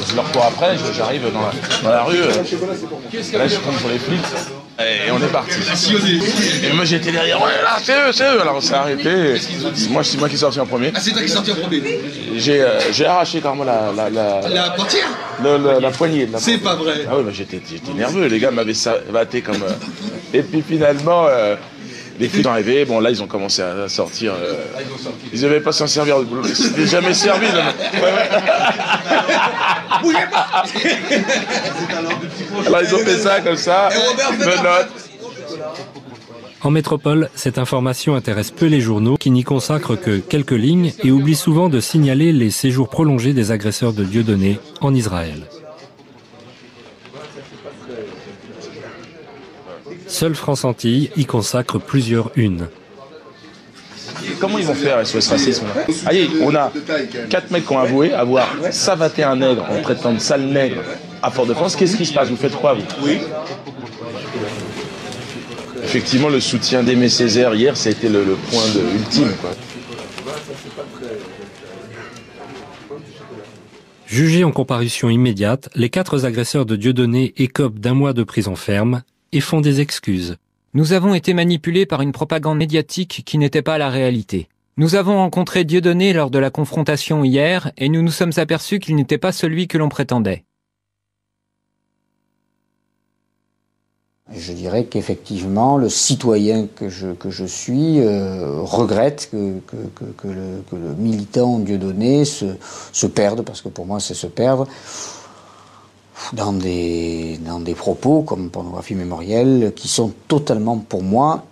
Je leur cours après, j'arrive dans la rue, là je tombe sur les flics, et on est parti. Et moi j'étais derrière, ouais là c'est eux, alors on s'est arrêté, c'est moi qui suis sorti en premier. Ah c'est toi qui es sorti en premier? J'ai arraché carrément la portière, la poignée. C'est pas vrai. Ah oui, bah, j'étais nerveux, les gars m'avaient batté comme... Et puis finalement... les flics sont arrivés, bon là ils ont commencé à sortir. Ils n'avaient pas s'en servir de boulot. C'était jamais servi. Bougez pas. Alors ils ont fait ça comme ça. Menottes. En métropole, cette information intéresse peu les journaux qui n'y consacrent que quelques lignes et oublient souvent de signaler les séjours prolongés des agresseurs de Dieudonné en Israël. Seule France Antilles y consacre plusieurs unes. Comment ils vont faire SOS Racisme là? Allez, on a 4 mecs qui ont avoué avoir savaté un nègre en traitant de sale nègre à Fort-de-France. Qu'est-ce qui se passe? Vous faites quoi, vous? Oui. Effectivement, le soutien d'Aimé Césaire hier, ça a été le point ultime, quoi. Jugés en comparution immédiate, les 4 agresseurs de Dieudonné écopent d'1 mois de prison ferme et font des excuses. Nous avons été manipulés par une propagande médiatique qui n'était pas la réalité. Nous avons rencontré Dieudonné lors de la confrontation hier et nous nous sommes aperçus qu'il n'était pas celui que l'on prétendait. Je dirais qu'effectivement, le citoyen que je suis regrette que le militant Dieudonné se perde, parce que pour moi c'est se perdre, dans des propos comme pornographie mémorielle qui sont totalement, pour moi,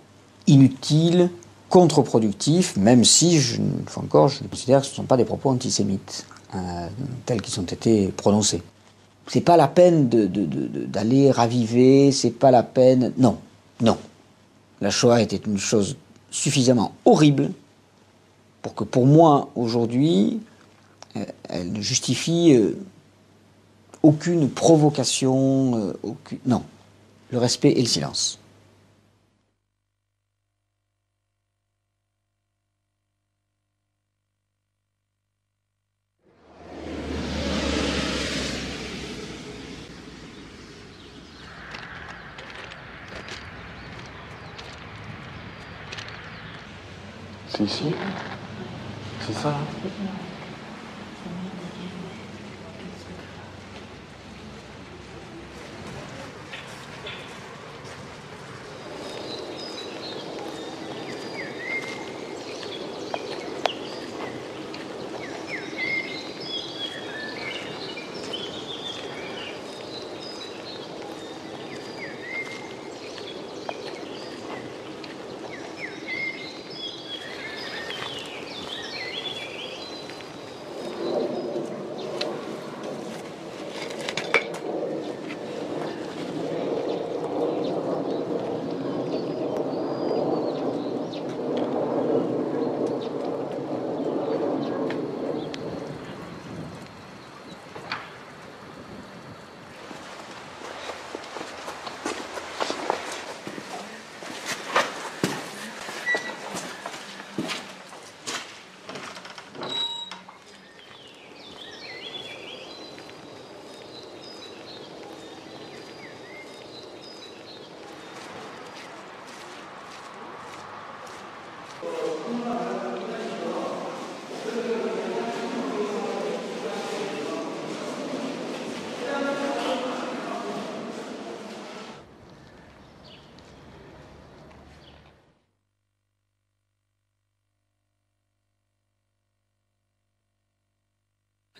inutiles, contre-productifs, même si, une fois encore, je considère que ce ne sont pas des propos antisémites tels qu'ils ont été prononcés. c'est pas la peine d'aller raviver, c'est pas la peine... Non, non. La Shoah était une chose suffisamment horrible pour que, pour moi, aujourd'hui, elle ne justifie aucune provocation, aucune... Non. Le respect et le silence. C'est ici? C'est ça?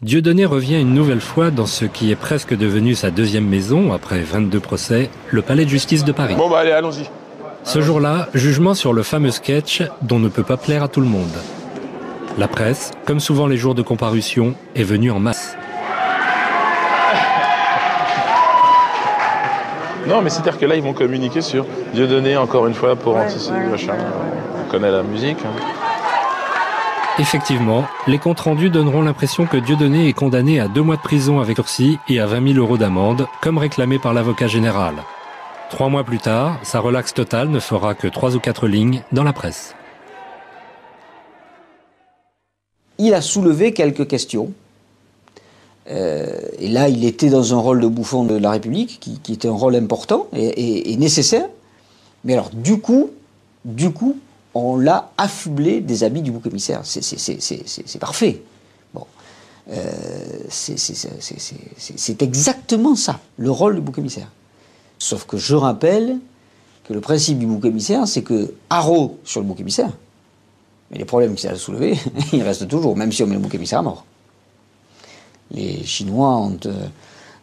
Dieudonné revient une nouvelle fois dans ce qui est presque devenu sa deuxième maison, après 22 procès, le palais de justice de Paris. Bon bah allez, allons-y. Ce jour-là, jugement sur le fameux sketch dont ne peut pas plaire à tout le monde. La presse, comme souvent les jours de comparution, est venue en masse. Non, mais c'est-à-dire que là, ils vont communiquer sur Dieudonné, encore une fois, pour anticiper, machin. On connaît la musique. Hein. Effectivement, les comptes rendus donneront l'impression que Dieudonné est condamné à 2 mois de prison avec sursis et à 20 000 € d'amende, comme réclamé par l'avocat général. 3 mois plus tard, sa relaxe totale ne fera que 3 ou 4 lignes dans la presse. Il a soulevé quelques questions. Et là, il était dans un rôle de bouffon de la République, qui était un rôle important et nécessaire. Mais alors, du coup, on l'a affublé des habits du bouc-émissaire. C'est parfait. Bon. C'est exactement ça, le rôle du bouc-émissaire. Sauf que je rappelle que le principe du bouc-émissaire, c'est que haro sur le bouc-émissaire, mais les problèmes qu'il a soulevés, ils restent toujours, même si on met le bouc-émissaire à mort. Les Chinois ont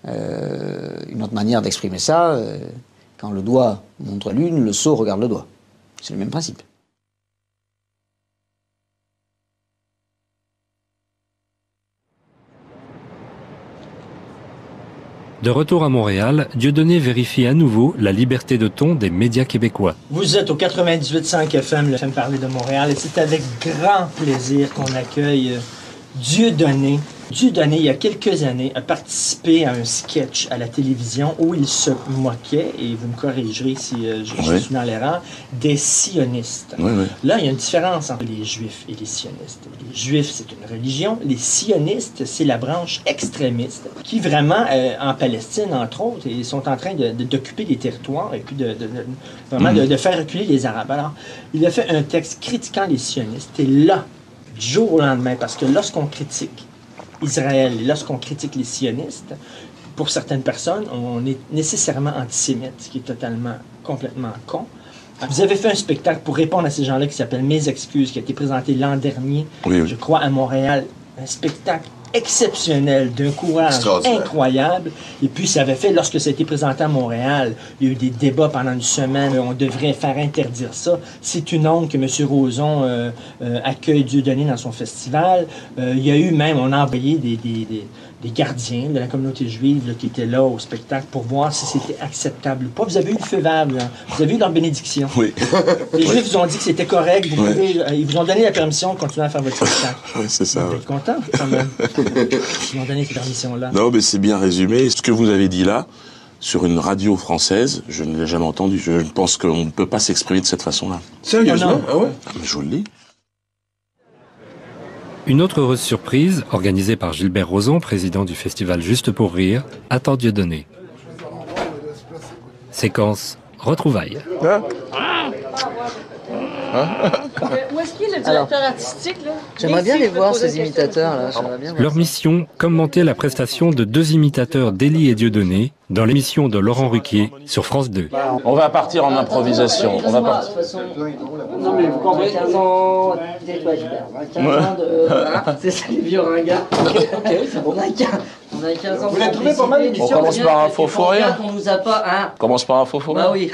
une autre manière d'exprimer ça. Quand le doigt montre la lune, le sot regarde le doigt. C'est le même principe. De retour à Montréal, Dieudonné vérifie à nouveau la liberté de ton des médias québécois. Vous êtes au 98.5 FM, le FM Parler de Montréal, et c'est avec grand plaisir qu'on accueille Dieudonné. Dieudonné, il y a quelques années, a participé à un sketch à la télévision où il se moquait, et vous me corrigerez si je suis dans l'erreur, des sionistes. Oui, oui. Là, il y a une différence entre les juifs et les sionistes. Les juifs, c'est une religion. Les sionistes, c'est la branche extrémiste qui vraiment, en Palestine, entre autres, ils sont en train d'occuper des territoires et puis vraiment de faire reculer les Arabes. Alors, il a fait un texte critiquant les sionistes. Et là, du jour au lendemain, parce que lorsqu'on critique Israël, et lorsqu'on critique les sionistes, pour certaines personnes, on est nécessairement antisémite, ce qui est complètement con. Vous avez fait un spectacle pour répondre à ces gens-là qui s'appelle Mes excuses, qui a été présenté l'an dernier, je crois, à Montréal. Un spectacle exceptionnel, d'un courage incroyable. Et puis, ça avait fait, lorsque ça a été présenté à Montréal, il y a eu des débats pendant une semaine, on devrait faire interdire ça. C'est une honte que M. Roson accueille Dieudonné dans son festival. Il y a eu même, on a envoyé des gardiens de la communauté juive là, qui étaient là au spectacle pour voir si c'était acceptable ou pas. Vous avez eu le feu vert, là. Vous avez eu leur bénédiction. Oui. Les Juifs vous ont dit que c'était correct. Vous pouvez, ils vous ont donné la permission de continuer à faire votre spectacle. Oui, c'est ça. Vous êtes content, quand même. Ils vous ont donné cette permission-là. Non, mais c'est bien résumé. Ce que vous avez dit là, sur une radio française, je ne l'ai jamais entendu. Je pense qu'on ne peut pas s'exprimer de cette façon-là. Sérieusement? Ah ouais? Ah, mais je vous le dis. Une autre heureuse surprise, organisée par Gilbert Rozon, président du festival Juste pour Rire, attend Dieudonné. Séquence retrouvailles. Où est-ce qu'il est le directeur artistique, là? J'aimerais bien les voir, ces imitateurs-là. Leur mission, commenter la prestation de deux imitateurs d'Élie et Dieudonné dans l'émission de Laurent Ruquier sur France 2. On va partir en improvisation. On va partir. Non, mais vous comprenez, 15 ans, tais-toi, Gilbert. 15 ans de. Voilà, c'est ça, les vieux ringards. Ok, c'est bon, on a 15 ans. Vous l'avez trouvé pas mal? On commence par un faux fou rire. On nous a pas. Hein. On commence par un faux fou rire. Bah oui.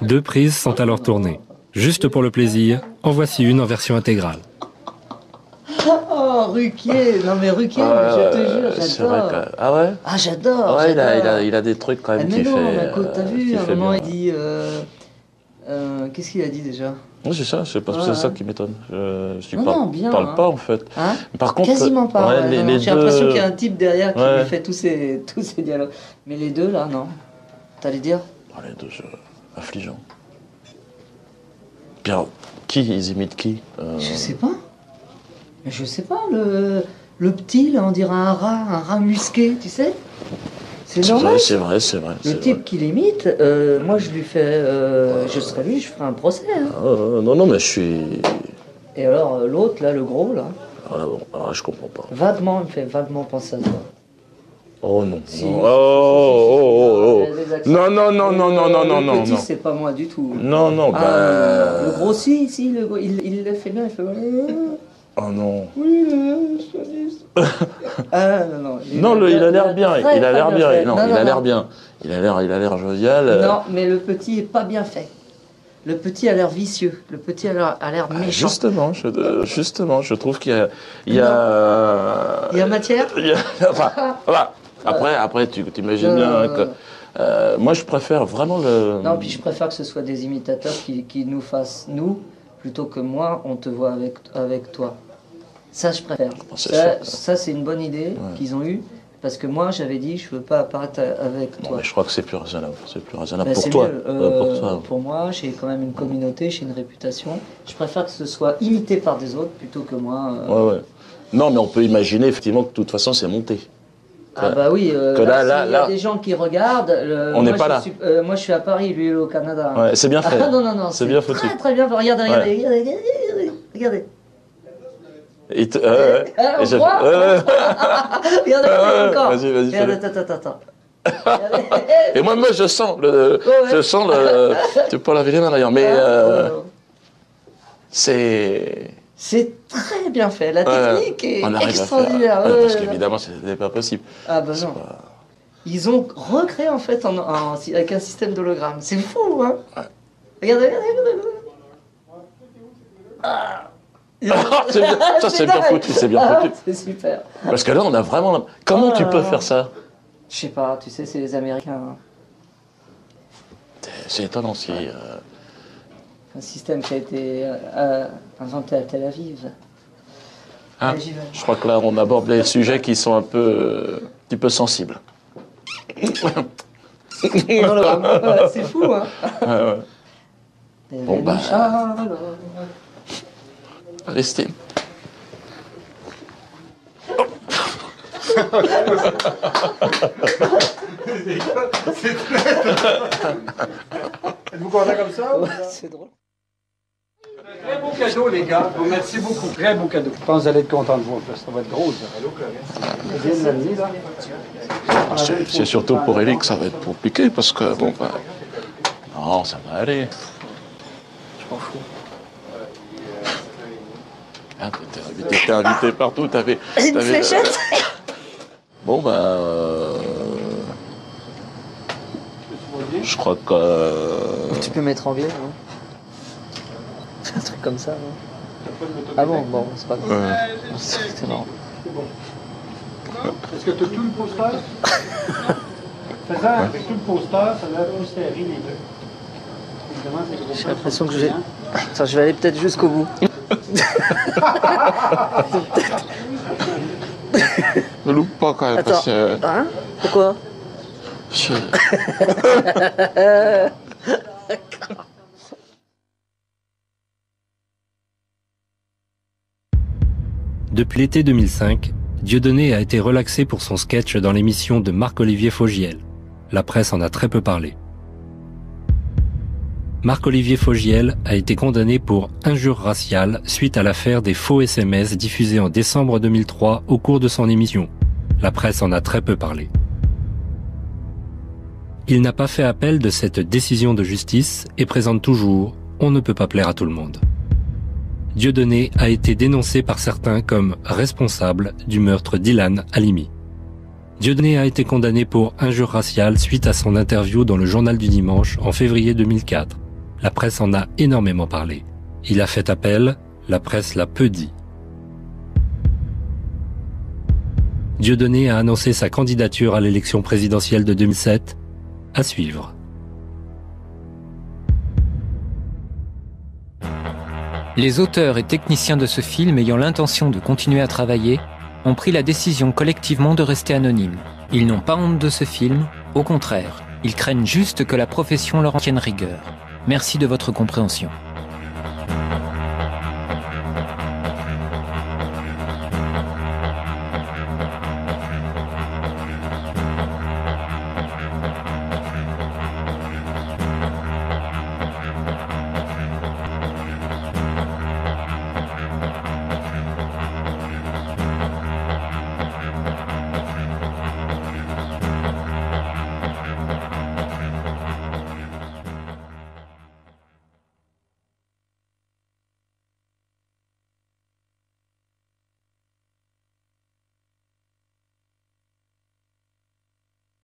Deux prises sont alors tournées. Juste pour le plaisir, en voici une en version intégrale. Oh, Ruquier. Non, mais Ruquier, je te jure, c'est vrai j'adore. que... Ah ouais? Ah, j'adore. Ouais, j'adore. il a des trucs quand même mais qui non, fait... mais t'as vu, à un moment, il dit. Qu'est-ce qu'il a dit déjà? Oui, c'est ça, c'est ça qui m'étonne. Je bien, parle pas en fait. Hein? Par contre, quasiment pas. ouais, Ouais, les j'ai deux... l'impression qu'il y a un type derrière qui Ouais. lui fait tous ces dialogues. Mais les deux là, non. T'allais dire? Ah, les deux, affligeants. Pierre, qui ils imitent qui Je sais pas. Je sais pas. Le petit là, on dirait un rat musqué, tu sais? C'est normal. C'est vrai. Le type qui l'imite, moi je lui fais, je serais lui, je ferai un procès. Hein. Non, mais je suis... Et alors l'autre là, le gros là, Alors, je comprends pas. vaguement, il me fait vaguement penser à toi. Oh non. Si. Non. Oh. Non. Le petit, c'est pas moi du tout. Non. Le gros, si, le gros, il le fait bien, il fait. Oh non. Oui, je te dis. Non. Non, il a l'air bien. Il a l'air bien. Non, il a l'air non. bien. Il a l'air jovial. Non, mais le petit est pas bien fait. Le petit a l'air vicieux. Le petit a l'air méchant. Justement, je trouve qu'il y a... Il y a matière. Enfin, voilà. Après, tu t'imagines bien que... moi, je préfère vraiment le... Non, puis je préfère que ce soit des imitateurs qui nous fassent, nous, plutôt que moi, on te voit avec toi. Ça, je préfère. Ça, c'est une bonne idée qu'ils ont eue. Parce que moi, j'avais dit, je veux pas apparaître avec toi. Non, mais je crois que c'est plus raisonnable. C'est plus raisonnable Ben, pour toi. mieux. Pour toi. Pour moi, j'ai quand même une communauté, j'ai une réputation. Je préfère que ce soit imité par des autres plutôt que moi. Ouais. Non, mais on peut imaginer effectivement que de toute façon, c'est monté. Ah bah oui, que il y a des gens qui regardent. On n'est pas là. Moi, je suis à Paris, lui, il est au Canada. Ouais, c'est bien fait. Ah, non, c'est bien foutu. Très bien. Regardez. On voit Regardez, encore. Vas-y. Regarde, attends. Et moi, je sens tu peux pas laver les mains d'ailleurs, mais c'est très bien fait. La technique est extraordinaire. Parce qu'évidemment, c'était pas possible. Ah bah non. Ils ont recréé en fait avec un système d'hologramme. C'est fou, hein. Ouais. Regardez. Ça, c'est bien foutu, C'est super. Parce que là, on a vraiment... Comment tu peux faire ça? Je sais pas, tu sais, c'est les Américains. Hein. C'est étonnant, si... Un système qui a été inventé à Tel Aviv. Hein, je crois que là, on aborde des sujets qui sont un petit peu sensibles. C'est fou, hein. Ouais. Bon, bah... Aristide. Êtes-vous content comme ça? C'est drôle. Très beau cadeau, les gars. Bon, merci beaucoup. Très beau cadeau. Je pense que vous allez être content de vous. Ça va être gros, ça. C'est surtout pour Élie que ça va être compliqué, parce que, bon, ben... Non, ça va aller. Je m'en fous. Ah, t'étais invité partout, t'avais... Une fléchette. Bon, ben... je crois que... Tu peux mettre en biais, non? Un truc comme ça, non? Ah bon, c'est pas grave. C'est marrant. Est-ce que tu as tout le poster? Fais-ça avec tout le poster, ça doit être postéré les deux. J'ai l'impression que je vais... Attends, je vais aller peut-être jusqu'au bout. Ne loupe pas quand même. Attends, parce que... hein? Pourquoi? Depuis l'été 2005, Dieudonné a été relaxé pour son sketch dans l'émission de Marc-Olivier Fogiel. La presse en a très peu parlé. Marc-Olivier Fogiel a été condamné pour injure raciale suite à l'affaire des faux SMS diffusés en décembre 2003 au cours de son émission. La presse en a très peu parlé. Il n'a pas fait appel de cette décision de justice et présente toujours « On ne peut pas plaire à tout le monde ». Dieudonné a été dénoncé par certains comme responsable du meurtre d'Ilan Halimi. Dieudonné a été condamné pour injure raciale suite à son interview dans le Journal du Dimanche en février 2004. La presse en a énormément parlé. Il a fait appel, la presse l'a peu dit. Dieudonné a annoncé sa candidature à l'élection présidentielle de 2007. À suivre. Les auteurs et techniciens de ce film ayant l'intention de continuer à travailler ont pris la décision collectivement de rester anonymes. Ils n'ont pas honte de ce film, au contraire, ils craignent juste que la profession leur en tienne rigueur. Merci de votre compréhension.